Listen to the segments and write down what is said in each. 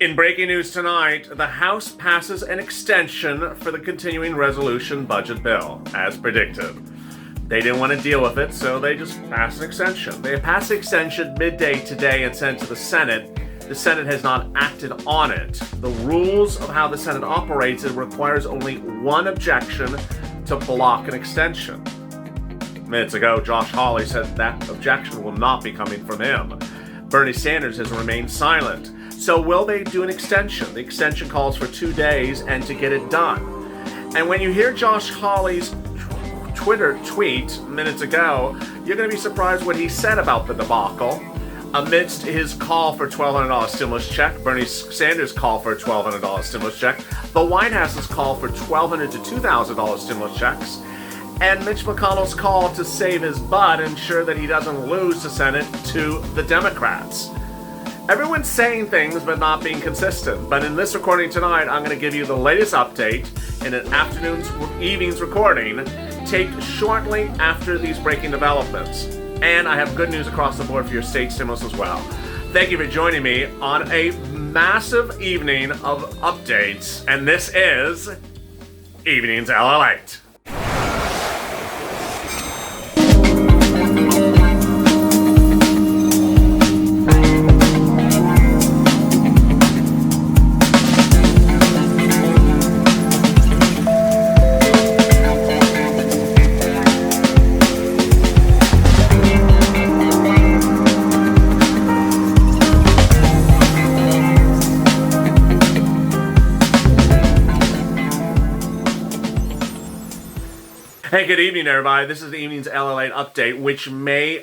In breaking news tonight, the House passes an extension for the continuing resolution budget bill, as predicted. They didn't want to deal with it, so they just passed an extension. They passed the extension midday today and sent it to the Senate. The Senate has not acted on it. The rules of how the Senate operates, it requires only one objection to block an extension. Minutes ago, Josh Hawley said that objection will not be coming from him. Bernie Sanders has remained silent. So will they do an extension? The extension calls for 2 days and to get it done. And when you hear Josh Hawley's Twitter tweet minutes ago, you're going to be surprised what he said about the debacle. Amidst his call for $1,200 stimulus check, Bernie Sanders' call for a $1,200 stimulus check, the White House's call for $1,200 to $2,000 stimulus checks, and Mitch McConnell's call to save his butt and ensure that he doesn't lose the Senate to the Democrats. Everyone's saying things but not being consistent. But in this recording tonight, I'm going to give you the latest update in an evening's recording, taped shortly after these breaking developments. And I have good news across the board for your state stimulus as well. Thank you for joining me on a massive evening of updates. And this is Evenings LALATE. Hey, good evening, everybody. This is the Evening's LALATE update, which may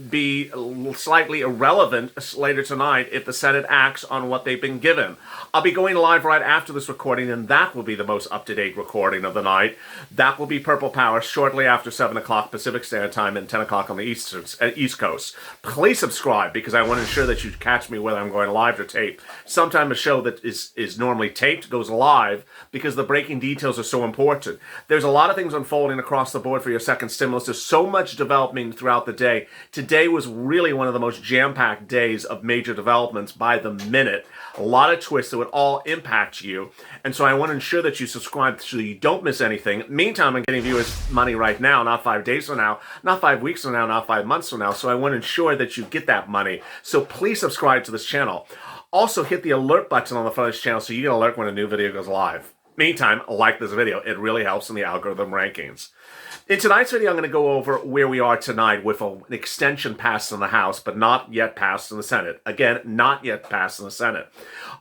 be slightly irrelevant later tonight if the Senate acts on what they've been given. I'll be going live right after this recording, and that will be the most up-to-date recording of the night. That will be Purple Power shortly after 7 o'clock Pacific Standard Time and 10 o'clock on the East Coast. Please subscribe, because I want to ensure that you catch me whether I'm going live or tape. Sometimes a show that is normally taped goes live because the breaking details are so important. There's a lot of things unfolding across the board for your second stimulus. There's so much developing throughout the day. Today was really one of the most jam-packed days of major developments by the minute. A lot of twists that would all impact you. And so I want to ensure that you subscribe so you don't miss anything. Meantime, I'm getting viewers money right now, not 5 days from now, not 5 weeks from now, not 5 months from now. So I want to ensure that you get that money. So please subscribe to this channel. Also, hit the alert button on the front of this channel so you get an alert when a new video goes live. Meantime, like this video. It really helps in the algorithm rankings. In tonight's video, I'm going to go over where we are tonight with an extension passed in the House, but not yet passed in the Senate. Again, not yet passed in the Senate.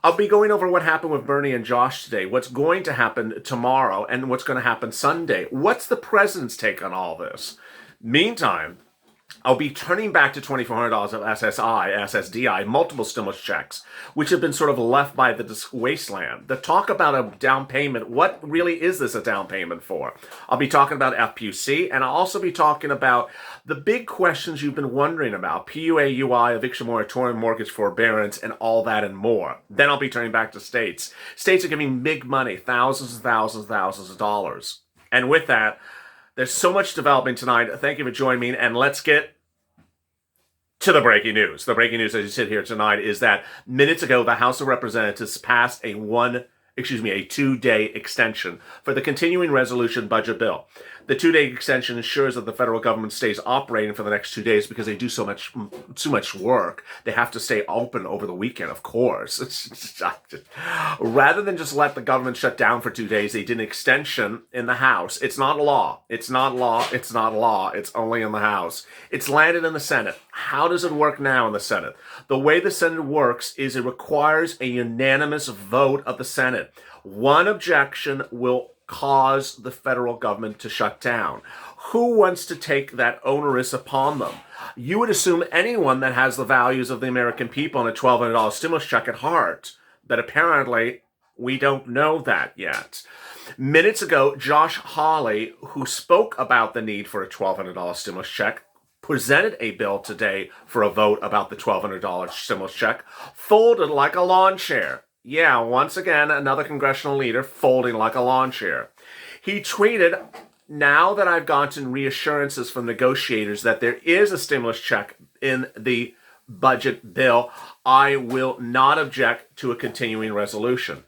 I'll be going over what happened with Bernie and Josh today, what's going to happen tomorrow, and what's going to happen Sunday. What's the president's take on all this? Meantime, I'll be turning back to $2,400 of SSDI, multiple stimulus checks, which have been sort of left by the wasteland. The talk about a down payment, what really is this a down payment for? I'll be talking about FPUC, and I'll also be talking about the big questions you've been wondering about, PUA, UI, eviction moratorium, mortgage forbearance, and all that and more. Then I'll be turning back to states. States are giving big money, thousands and thousands and thousands of dollars. And with that, there's so much developing tonight. Thank you for joining me, and let's get to the breaking news. The breaking news as you sit here tonight is that minutes ago, the House of Representatives passed a 2-day extension for the continuing resolution budget bill. The 2-day extension ensures that the federal government stays operating for the next 2 days because they do so much work. They have to stay open over the weekend, of course. Rather than just let the government shut down for 2 days, they did an extension in the House. It's not law. It's not law. It's not law. It's only in the House. It's landed in the Senate. How does it work now in the Senate? The way the Senate works is it requires a unanimous vote of the Senate. One objection will cause the federal government to shut down. Who wants to take that onerous upon them? You would assume anyone that has the values of the American people and a $1,200 stimulus check at heart. But apparently, we don't know that yet. Minutes ago, Josh Hawley, who spoke about the need for a $1,200 stimulus check, presented a bill today for a vote about the $1,200 stimulus check, folded like a lawn chair. Yeah, once again, another congressional leader folding like a lawn chair. He tweeted, "Now that I've gotten reassurances from negotiators that there is a stimulus check in the budget bill, I will not object to a continuing resolution.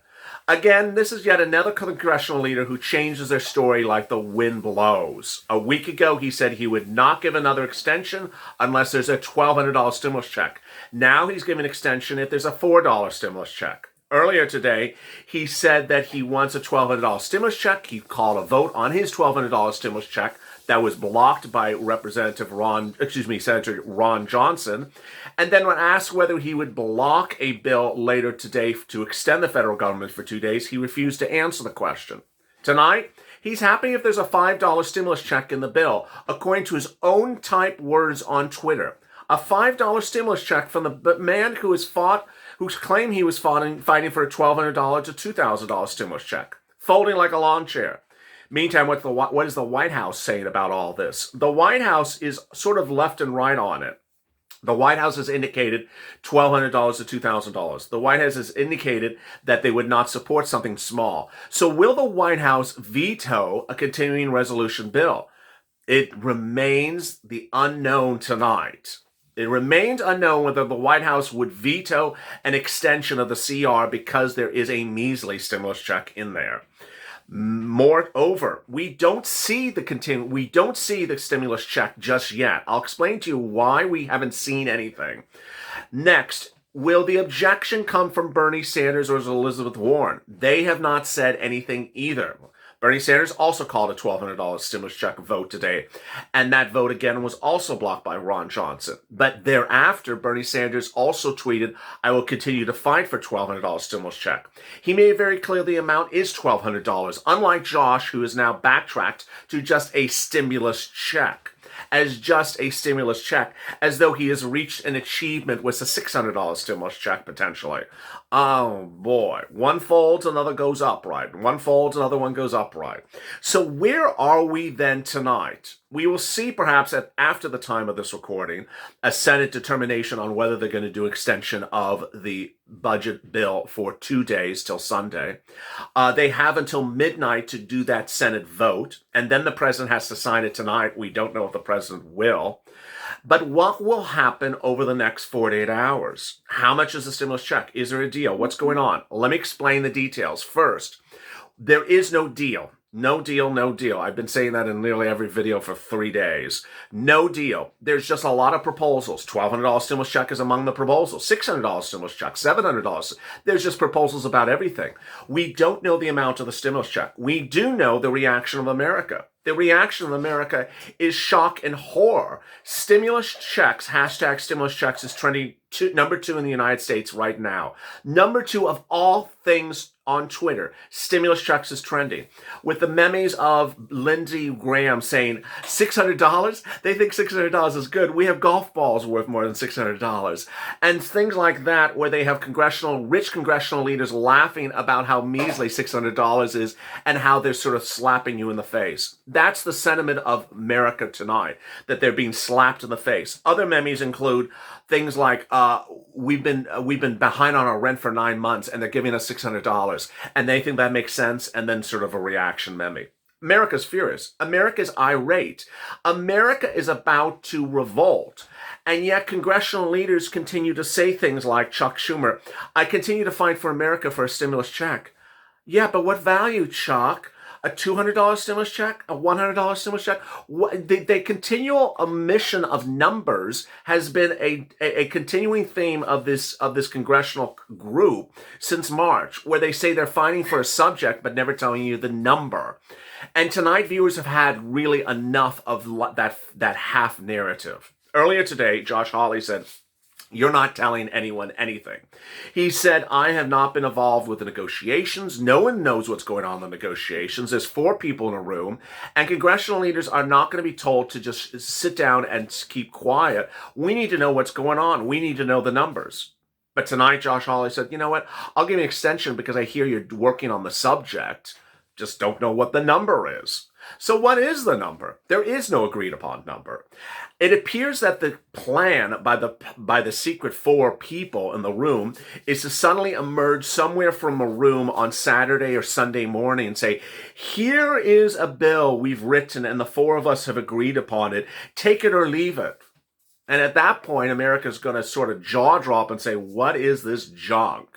Again, this is yet another congressional leader who changes their story like the wind blows. A week ago, he said he would not give another extension unless there's a $1,200 stimulus check. Now he's giving an extension if there's a $4 stimulus check. Earlier today, he said that he wants a $1,200 stimulus check. He called a vote on his $1,200 stimulus check that was blocked by Senator Ron Johnson. And then when asked whether he would block a bill later today to extend the federal government for 2 days, he refused to answer the question. Tonight, he's happy if there's a $5 stimulus check in the bill, according to his own typed words on Twitter. A $5 stimulus check from the man who's claimed he was fighting for a $1,200 to $2,000 stimulus check, folding like a lawn chair. Meantime, what is the White House saying about all this? The White House is sort of left and right on it. The White House has indicated $1,200 to $2,000. The White House has indicated that they would not support something small. So will the White House veto a continuing resolution bill? It remains the unknown tonight. It remains unknown whether the White House would veto an extension of the CR because there is a measly stimulus check in there. Moreover, we don't see the stimulus check just yet. I'll explain to you why we haven't seen anything. Next, will the objection come from Bernie Sanders or Elizabeth Warren? They have not said anything either. Bernie Sanders also called a $1,200 stimulus check vote today, and that vote again was also blocked by Ron Johnson. But thereafter, Bernie Sanders also tweeted, "I will continue to fight for $1,200 stimulus check." He made it very clear the amount is $1,200, unlike Josh, who has now backtracked to just a stimulus check. As just a stimulus check, as though he has reached an achievement with a $600 stimulus check potentially. Oh boy, one folds, another goes upright. One folds, another one goes upright. So where are we then tonight? We will see perhaps after the time of this recording, a Senate determination on whether they're going to do extension of the budget bill for 2 days till Sunday. They have until midnight to do that Senate vote, and then the president has to sign it tonight. We don't know if the president will. But what will happen over the next 48 hours? How much is the stimulus check? Is there a deal? What's going on? Let me explain the details. First, there is no deal. No deal, no deal. I've been saying that in nearly every video for 3 days. No deal. There's just a lot of proposals. $1,200 stimulus check is among the proposals. $600 stimulus check, $700. There's just proposals about everything. We don't know the amount of the stimulus check. We do know the reaction of America. The reaction of America is shock and horror. Stimulus checks, hashtag stimulus checks, is trending number 2 in the United States right now. Number 2 of all things on Twitter. Stimulus checks is trending. With the memes of Lindsey Graham saying $600, they think $600 is good. We have golf balls worth more than $600. And things like that where they have rich congressional leaders laughing about how measly $600 is and how they're sort of slapping you in the face. That's the sentiment of America tonight, that they're being slapped in the face. Other memes include things like, we've been behind on our rent for 9 months and they're giving us $600, and they think that makes sense, and then sort of a reaction meme. America's furious. America's irate. America is about to revolt. And yet congressional leaders continue to say things like Chuck Schumer, "I continue to fight for America for a stimulus check." Yeah, but what value, Chuck? A $200 stimulus check? A $100 stimulus check? The continual omission of numbers has been a continuing theme of this congressional group since March, where they say they're fighting for a subject but never telling you the number. And tonight, viewers have had really enough of that half narrative. Earlier today, Josh Hawley said, "You're not telling anyone anything." He said, "I have not been involved with the negotiations. No one knows what's going on in the negotiations. There's 4 people in a room, and congressional leaders are not going to be told to just sit down and keep quiet. We need to know what's going on. We need to know the numbers." But tonight, Josh Hawley said, "You know what? I'll give you an extension because I hear you're working on the subject. Just don't know what the number is." So what is the number? There is no agreed upon number. It appears that the plan by the secret 4 people in the room is to suddenly emerge somewhere from a room on Saturday or Sunday morning and say, "Here is a bill we've written and the 4 of us have agreed upon it. Take it or leave it." And at that point, America's going to sort of jaw drop and say, what is this junk?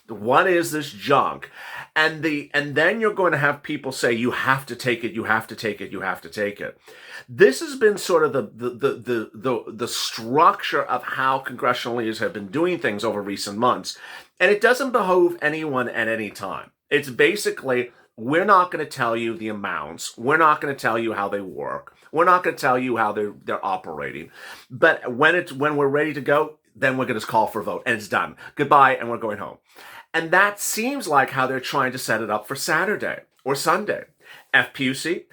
What is this junk? And then you're going to have people say, you have to take it, you have to take it, you have to take it. This has been sort of the structure of how congressional leaders have been doing things over recent months. And it doesn't behoove anyone at any time. It's basically, we're not going to tell you the amounts. We're not going to tell you how they work. We're not going to tell you how they're operating. But when we're ready to go, then we're going to call for a vote, and it's done. Goodbye, and we're going home. And that seems like how they're trying to set it up for Saturday or Sunday. FPUC,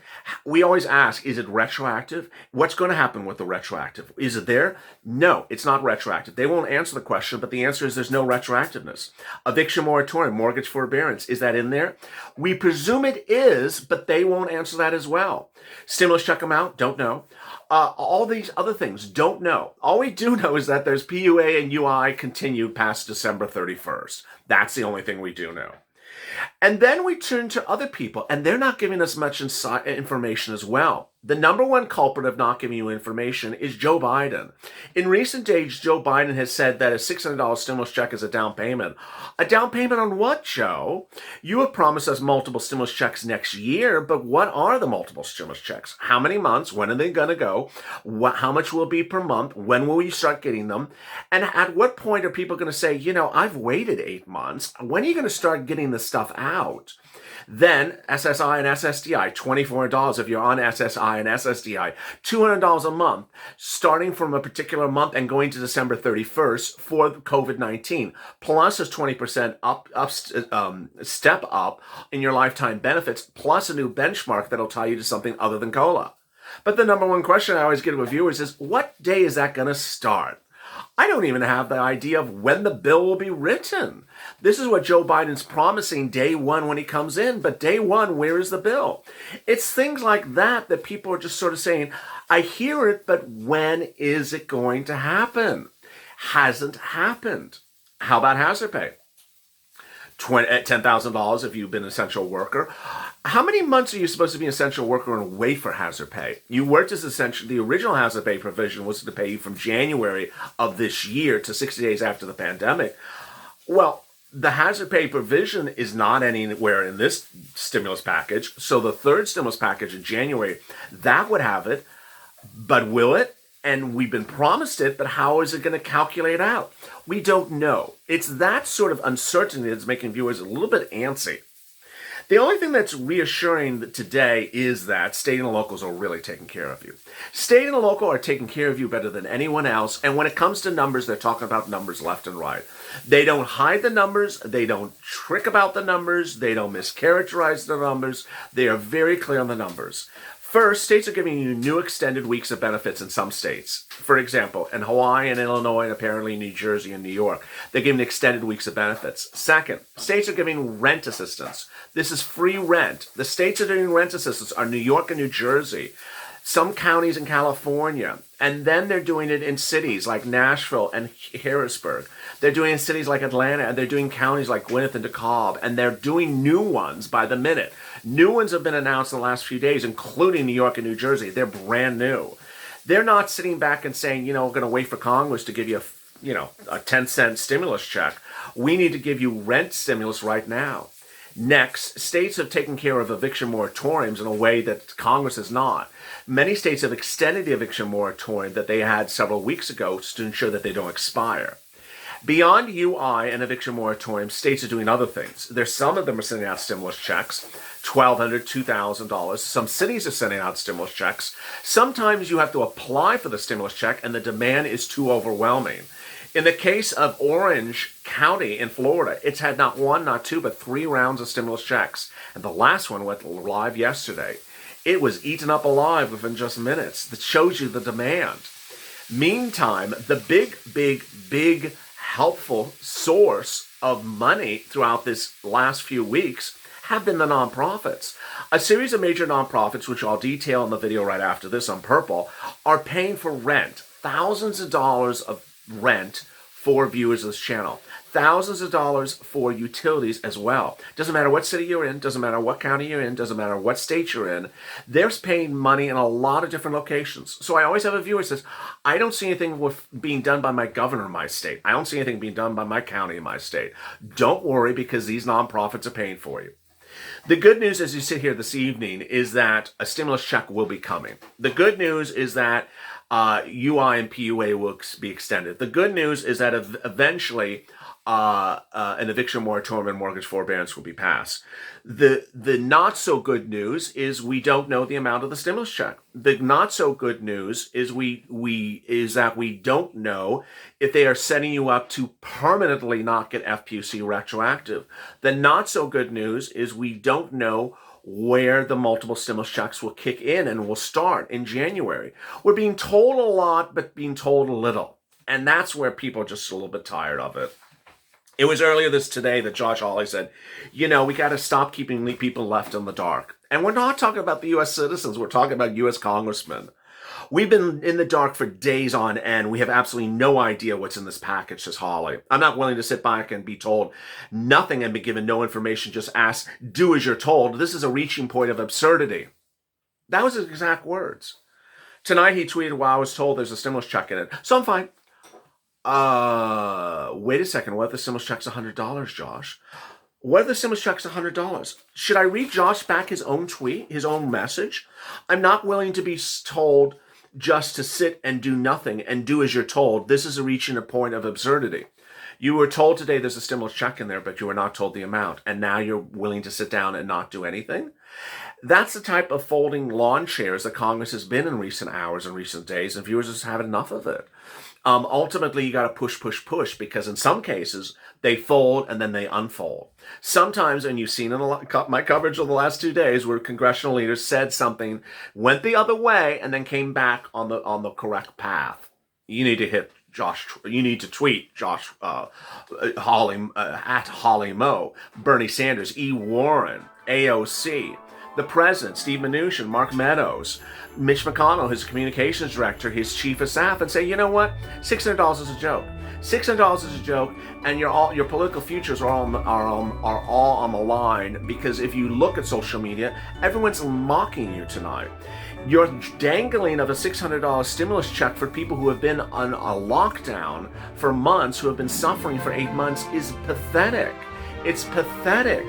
we always ask, is it retroactive? What's going to happen with the retroactive? Is it there? No, it's not retroactive. They won't answer the question, but the answer is there's no retroactiveness. Eviction moratorium, mortgage forbearance, is that in there? We presume it is, but they won't answer that as well. Stimulus check amount, don't know. All these other things, don't know. All we do know is that there's PUA and UI continued past December 31st. That's the only thing we do know. And then we turn to other people, and they're not giving us much information as well. The number one culprit of not giving you information is Joe Biden. In recent days, Joe Biden has said that a $600 stimulus check is a down payment. A down payment on what, Joe? You have promised us multiple stimulus checks next year, but what are the multiple stimulus checks? How many months? When are they going to go? How much will it be per month? When will you start getting them? And at what point are people going to say, I've waited 8 months. When are you going to start getting this stuff out? Then SSI and SSDI, $24 if you're on SSI and SSDI, $200 a month, starting from a particular month and going to December 31st for COVID-19. Plus a 20% step up in your lifetime benefits, plus a new benchmark that'll tie you to something other than COLA. But the number one question I always get with viewers is, what day is that going to start? I don't even have the idea of when the bill will be written. This is what Joe Biden's promising day one when he comes in, but day one, where is the bill? It's things like that that people are just sort of saying, I hear it, but when is it going to happen? Hasn't happened. How about hazard pay? $10,000 if you've been an essential worker. How many months are you supposed to be an essential worker and wait for hazard pay? You worked as essential. The original hazard pay provision was to pay you from January of this year to 60 days after the pandemic. Well, the hazard pay provision is not anywhere in this stimulus package. So the third stimulus package in January, that would have it. But will it? And we've been promised it, but how is it going to calculate out? We don't know. It's that sort of uncertainty that's making viewers a little bit antsy. The only thing that's reassuring today is that state and locals are really taking care of you. State and local are taking care of you better than anyone else. And when it comes to numbers, they're talking about numbers left and right. They don't hide the numbers. They don't trick about the numbers. They don't mischaracterize the numbers. They are very clear on the numbers. First, states are giving you new extended weeks of benefits in some states. For example, in Hawaii and Illinois and apparently New Jersey and New York, they're giving extended weeks of benefits. Second, states are giving rent assistance. This is free rent. The states that are doing rent assistance are New York and New Jersey, some counties in California, and then they're doing it in cities like Nashville and Harrisburg. They're doing it in cities like Atlanta, and they're doing counties like Gwinnett and DeKalb, and they're doing new ones by the minute. New ones have been announced in the last few days, including New York and New Jersey. They're brand new. They're not sitting back and saying, we're going to wait for Congress to give you a 10-cent stimulus check. We need to give you rent stimulus right now. Next, states have taken care of eviction moratoriums in a way that Congress has not. Many states have extended the eviction moratorium that they had several weeks ago to ensure that they don't expire. Beyond UI and eviction moratorium, states are doing other things. Some of them are sending out stimulus checks, $1,200, $2,000. Some cities are sending out stimulus checks. Sometimes you have to apply for the stimulus check and the demand is too overwhelming. In the case of Orange County in Florida, it's had not one, not two, but 3 rounds of stimulus checks. And the last one went live yesterday. It was eaten up alive within just minutes. That shows you the demand. Meantime, the big helpful source of money throughout this last few weeks have been the nonprofits. A series of major nonprofits, which I'll detail in the video right after this on purple, are paying for rent. Thousands of dollars of rent for viewers of this channel. thousands of dollars for utilities as well. Doesn't matter what city you're in, doesn't matter what county you're in, doesn't matter what state you're in. They're paying money in a lot of different locations. So I always have a viewer who says, I don't see anything being done by my governor in my state. I don't see anything being done by my county in my state. Don't worry, because these nonprofits are paying for you. The good news as you sit here this evening is that a stimulus check will be coming. The good news is that UI and PUA will be extended. The good news is that eventually an eviction moratorium and mortgage forbearance will be passed. The not so good news is we don't know the amount of the stimulus check. The not so good news is that we don't know if they are setting you up to permanently not get FPUC retroactive. The not so good news is we don't know where the multiple stimulus checks will kick in and will start in January. We're being told a lot, but being told a little. And that's where people are just a little bit tired of it. It was earlier today that Josh Hawley said, we got to stop keeping people left in the dark. And we're not talking about the U.S. citizens. We're talking about U.S. congressmen. We've been in the dark for days on end. We have absolutely no idea what's in this package, says Hawley. I'm not willing to sit back and be told nothing and be given no information. Just ask, do as you're told. This is a reaching point of absurdity. That was his exact words. Tonight he tweeted, well, I was told there's a stimulus check in it. So I'm fine. Wait a second. What if the stimulus check's $100, Josh? What if the stimulus check's $100? Should I read Josh back his own tweet, his own message? I'm not willing to be told just to sit and do nothing and do as you're told. This is reaching a point of absurdity. You were told today there's a stimulus check in there, but you were not told the amount. And now you're willing to sit down and not do anything? That's the type of folding lawn chairs that Congress has been in recent hours and recent days, and viewers just have enough of it. Ultimately, you got to push, because in some cases, they fold and then they unfold. Sometimes, and you've seen in my coverage of the last 2 days, where congressional leaders said something, went the other way, and then came back on the correct path. You need to hit Josh. You need to tweet Josh Hawley at Hawley Mo, Bernie Sanders, E. Warren, AOC, the president, Steve Mnuchin, Mark Meadows, Mitch McConnell, his communications director, his chief of staff, and say, you know what? $600 is a joke. $600 is a joke, and your political futures are all on the line, because if you look at social media, everyone's mocking you tonight. Your dangling of a $600 stimulus check for people who have been on a lockdown for months, who have been suffering for 8 months, is pathetic. It's pathetic.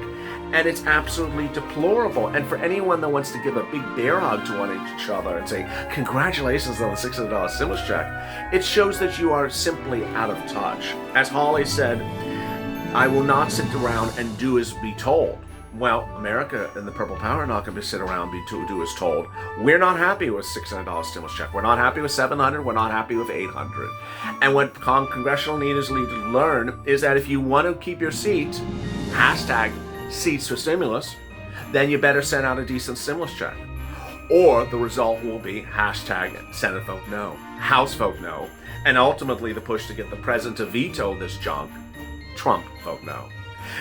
And it's absolutely deplorable. And for anyone that wants to give a big bear hug to one each other and say, congratulations on the $600 stimulus check, it shows that you are simply out of touch. As Hawley said, I will not sit around and do as be told. Well, America and the Purple Power are not going to sit around and do as told. We're not happy with $600 stimulus check. We're not happy with $700. We're not happy with $800. And what congressional leaders need to learn is that if you want to keep your seat, hashtag seats for stimulus, then you better send out a decent stimulus check. Or the result will be hashtag Senate vote no, House vote no, and ultimately the push to get the president to veto this junk, Trump vote no.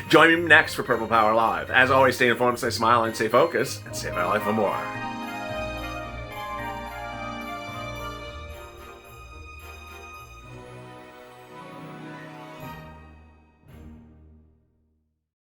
Join me next for Purple Power Live. As always, stay informed, stay smiling, stay focused, and save our life for more.